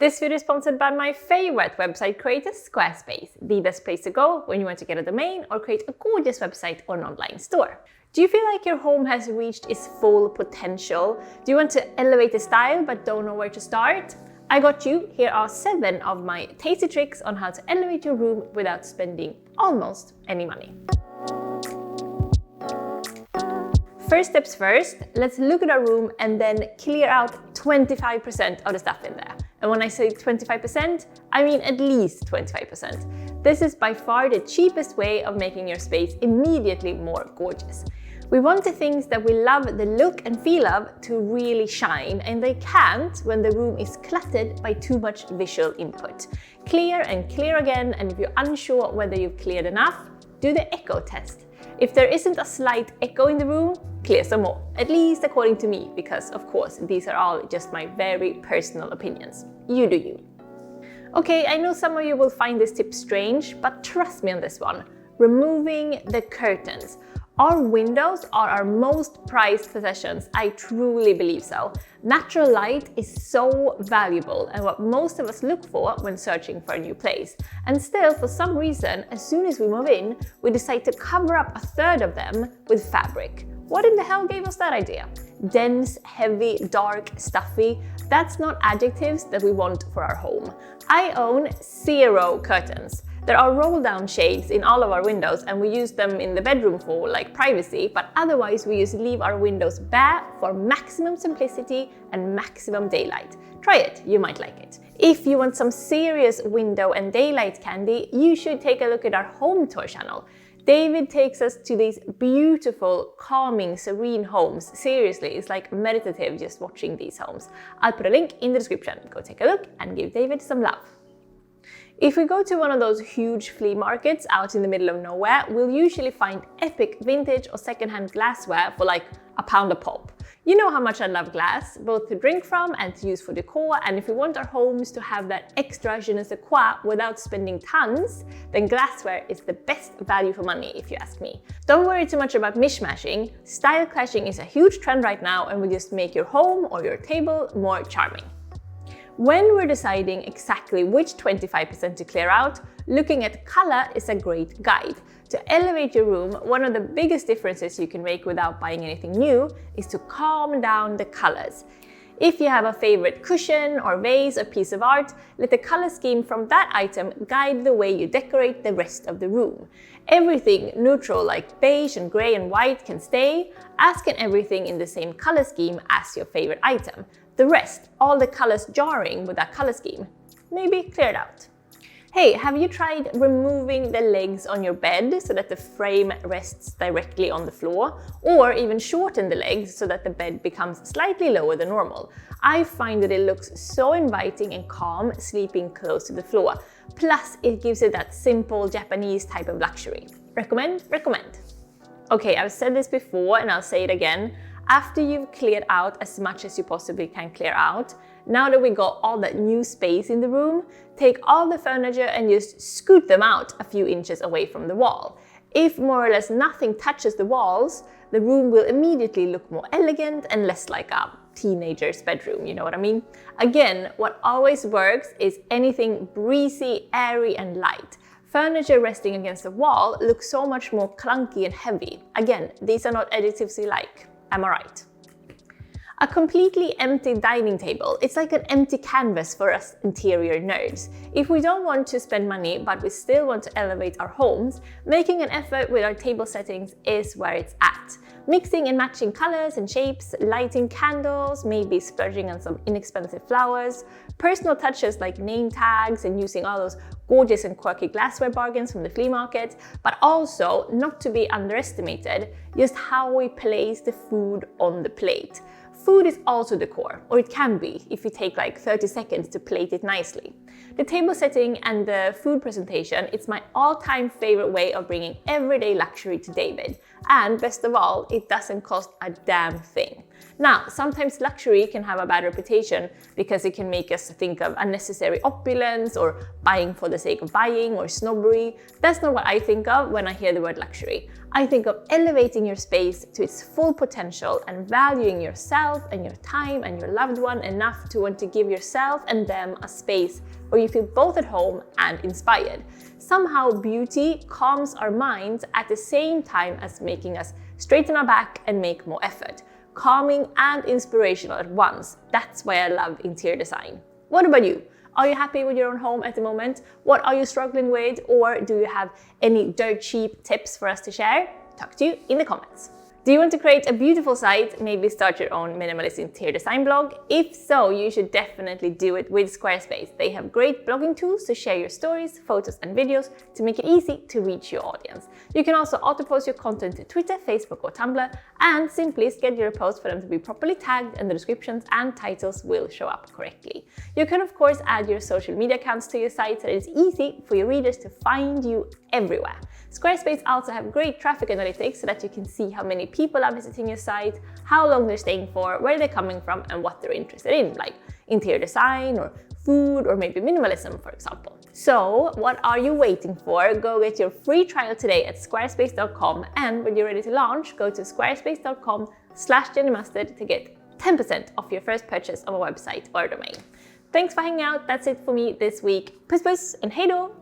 This video is sponsored by my favorite website creator, Squarespace, the best place to go when you want to get a domain or create a gorgeous website or an online store. Do you feel like your home has reached its full potential? Do you want to elevate the style but don't know where to start? I got you. Here are 7 of my tasty tricks on how to elevate your room without spending almost any money. First steps first, let's look at our room and then clear out 25% of the stuff in there. And when I say 25%, I mean at least 25%. This is by far the cheapest way of making your space immediately more gorgeous. We want the things that we love the look and feel of to really shine, and they can't when the room is cluttered by too much visual input. Clear and clear again, and if you're unsure whether you've cleared enough, do the echo test. If there isn't a slight echo in the room, clear some more, at least according to me, because of course these are all just my very personal opinions. You do you. Okay, I know some of you will find this tip strange, but trust me on this one. Removing the curtains. Our windows are our most prized possessions. I truly believe so. Natural light is so valuable and what most of us look for when searching for a new place. And still, for some reason, as soon as we move in, we decide to cover up a third of them with fabric. What in the hell gave us that idea? Dense, heavy, dark, stuffy. That's not adjectives that we want for our home. I own 0 curtains. There are roll-down shades in all of our windows and we use them in the bedroom for like privacy, but otherwise we just leave our windows bare for maximum simplicity and maximum daylight. Try it, you might like it. If you want some serious window and daylight candy, you should take a look at our home tour channel. David takes us to these beautiful, calming, serene homes. Seriously, it's like meditative just watching these homes. I'll put a link in the description. Go take a look and give David some love. If we go to one of those huge flea markets out in the middle of nowhere, we'll usually find epic vintage or secondhand glassware for like £1 a pop. You know how much I love glass, both to drink from and to use for decor, and if we want our homes to have that extra je ne sais quoi without spending tons, then glassware is the best value for money if you ask me. Don't worry too much about mishmashing. Style clashing is a huge trend right now and will just make your home or your table more charming. When we're deciding exactly which 25% to clear out, looking at color is a great guide. To elevate your room, one of the biggest differences you can make without buying anything new is to calm down the colors. If you have a favorite cushion or vase or piece of art, let the color scheme from that item guide the way you decorate the rest of the room. Everything neutral like beige and gray and white can stay, as can everything in the same color scheme as your favorite item. The rest, all the colors jarring with that color scheme, maybe clear it out. Hey, have you tried removing the legs on your bed so that the frame rests directly on the floor? Or even shorten the legs so that the bed becomes slightly lower than normal? I find that it looks so inviting and calm sleeping close to the floor. Plus, it gives it that simple Japanese type of luxury. Recommend? Recommend. Okay, I've said this before and I'll say it again. After you've cleared out as much as you possibly can clear out, now that we got all that new space in the room, take all the furniture and just scoot them out a few inches away from the wall. If more or less nothing touches the walls, the room will immediately look more elegant and less like a teenager's bedroom, you know what I mean? Again, what always works is anything breezy, airy and light. Furniture resting against the wall looks so much more clunky and heavy. Again, these are not adjectives you like. Am I right? A completely empty dining table. It's like an empty canvas for us interior nerds. If we don't want to spend money, but we still want to elevate our homes, making an effort with our table settings is where it's at. Mixing and matching colors and shapes, lighting candles, maybe splurging on some inexpensive flowers, personal touches like name tags and using all those gorgeous and quirky glassware bargains from the flea market, but also, not to be underestimated, just how we place the food on the plate. Food is also decor, or it can be if you take like 30 seconds to plate it nicely. The table setting and the food presentation, it's my all-time favorite way of bringing everyday luxury to David. And best of all, it doesn't cost a damn thing. Now, sometimes luxury can have a bad reputation because it can make us think of unnecessary opulence or buying for the sake of buying or snobbery. That's not what I think of when I hear the word luxury. I think of elevating your space to its full potential and valuing yourself and your time and your loved one enough to want to give yourself and them a space where you feel both at home and inspired. Somehow beauty calms our minds at the same time as making us straighten our back and make more effort. Calming and inspirational at once. That's why I love interior design. What about you? Are you happy with your own home at the moment? What are you struggling with? Or do you have any dirt cheap tips for us to share? Talk to you in the comments. Do you want to create a beautiful site? Maybe start your own minimalist interior design blog? If so, you should definitely do it with Squarespace. They have great blogging tools to share your stories, photos and videos to make it easy to reach your audience. You can also auto-post your content to Twitter, Facebook or Tumblr and simply schedule your posts for them to be properly tagged and the descriptions and titles will show up correctly. You can of course add your social media accounts to your site so that it's easy for your readers to find you everywhere. Squarespace also have great traffic analytics so that you can see how many people are visiting your site, how long they're staying for, where they're coming from and what they're interested in, like interior design or food or maybe minimalism, for example. So what are you waiting for? Go get your free trial today at squarespace.com, and when you're ready to launch, go to squarespace.com/jennymustard to get 10% off your first purchase of a website or domain. Thanks for hanging out. That's it for me this week. Puss puss and hej då!